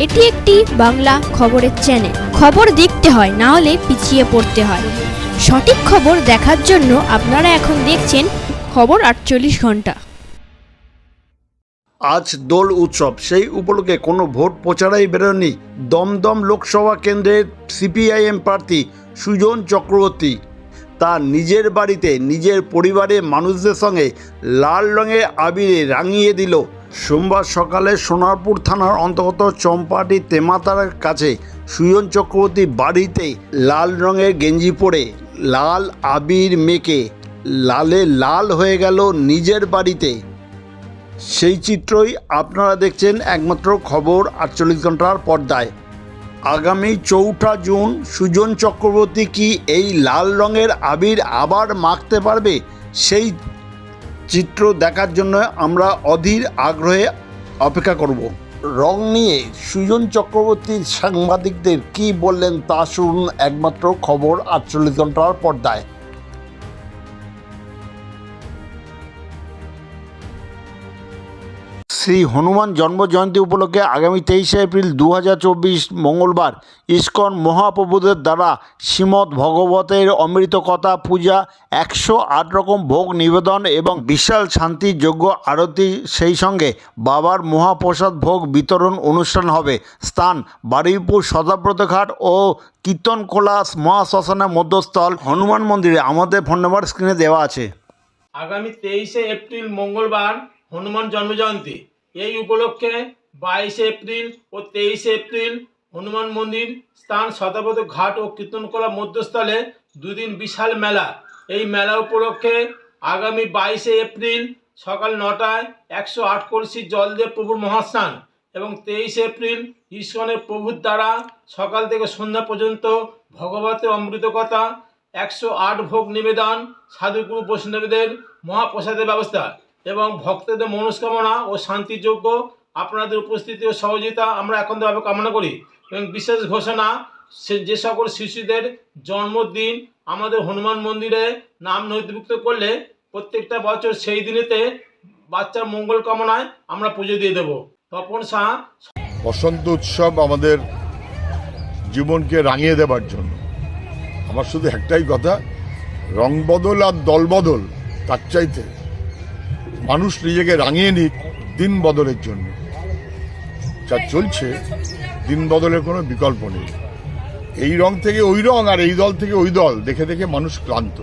এটি একটি বাংলা খবরের চ্যানেল। খবর দেখতে হয়, না হলে পিছিয়ে পড়তে হয়। সঠিক খবর দেখার জন্য আপনারা এখন দেখছেন খবর 48 ঘন্টা। আজ দোল উৎসব, সেই উপলক্ষে কোনো ভোট প্রচারেই বেরোয়নি দমদম লোকসভা কেন্দ্রের সিপিআইএম প্রার্থী সুজন চক্রবর্তী। তার নিজের বাড়িতে নিজের পরিবারের মানুষদের সঙ্গে লাল রঙের আবিরে রাঙিয়ে দিল। সোমবার সকালে সোনারপুর থানার অন্তর্গত চম্পাটি তেমাতার কাছে সুজন চক্রবর্তী বাড়িতে লাল রঙের গেঞ্জি পরে লাল আবির মেখে লালে লাল হয়ে গেল নিজের বাড়িতে। সেই চিত্রই আপনারা দেখছেন একমাত্র খবর 48 ঘন্টার পর্দায়। আগামী 4 জুন সুজন চক্রবর্তী কি এই লাল রঙের আবির আবার মাখতে পারবে? সেই চিত্র দেখার জন্য আমরা অধীর আগ্রহে অপেক্ষা করব। রং নিয়ে সুজন চক্রবর্তীর সাংবাদিকদের কি বললেন তা শুনুন একমাত্র খবর 48 ঘন্টার পর্দায়। শ্রী হনুমান জন্মজয়ন্তী উপলক্ষে আগামী 23 এপ্রিল 2024 মঙ্গলবার ইস্কন মহাপ্রভুদের দ্বারা শ্রীমদ্ ভগবতের অমৃত কথা পূজা, 108 রকম ভোগ নিবেদন এবং বিশাল শান্তি যজ্ঞ আরতি, সেই সঙ্গে বাবার মহাপ্রসাদ ভোগ বিতরণ অনুষ্ঠান হবে। স্থান বারুইপুর সদাব্রত ঘাট ও কীর্তনখোলা মহাশ্মশানের মধ্যস্থল হনুমান মন্দিরে। আমাদের ফোন নাম্বার স্ক্রিনে দেওয়া আছে। আগামী 23 এপ্রিল মঙ্গলবার হনুমান জন্মজয়ন্তী। এই উপলক্ষে 22 এপ্রিল ও 23 এপ্রিল হনুমান মন্দির, স্থান সদাব্রত ঘাট ও কীর্তনখোলা মধ্যস্থলে দুদিন বিশাল মেলা। এই মেলা উপলক্ষে আগামী 22 এপ্রিল সকাল 9টায় 108 কলসি জল দিয়ে প্রভুর মহাস্নান এবং 23 এপ্রিল ইস্কনের প্রভুর দ্বারা সকাল থেকে সন্ধ্যা পর্যন্ত ভগবতের অমৃত কথা, 108 ভোগ নিবেদন, সাধুগুরু বৈষ্ণবদের মহাপ্রসাদের ব্যবস্থা এবং ভক্তদের মনস্কামনা ও শান্তিযোগ্য। আপনাদের উপস্থিতি ও সহযোগিতা আমরা একান্তভাবে কামনা করি এবং বিশেষ ঘোষণা, যে সকল শিশুদের জন্মদিন আমাদের হনুমান মন্দিরে নাম নথিভুক্ত করলে প্রত্যেকটা বছর সেই দিনেতে বাচ্চার মঙ্গল কামনায় আমরা পুজো দিয়ে দেব। তপন শাহ। বসন্ত উৎসব আমাদের জীবনকে রাঙিয়ে দেবার জন্য। আমার শুধু একটাই কথা, রং বদল আর দল বদল তার চাইতে মানুষ নিজেকে রাঙিয়ে নিক দিন বদলের জন্য। যা চলছে দিন বদলের কোনো বিকল্প নেই। এই রং থেকে ওই রং আর এই দল থেকে ওই দল দেখে দেখে মানুষ ক্লান্ত।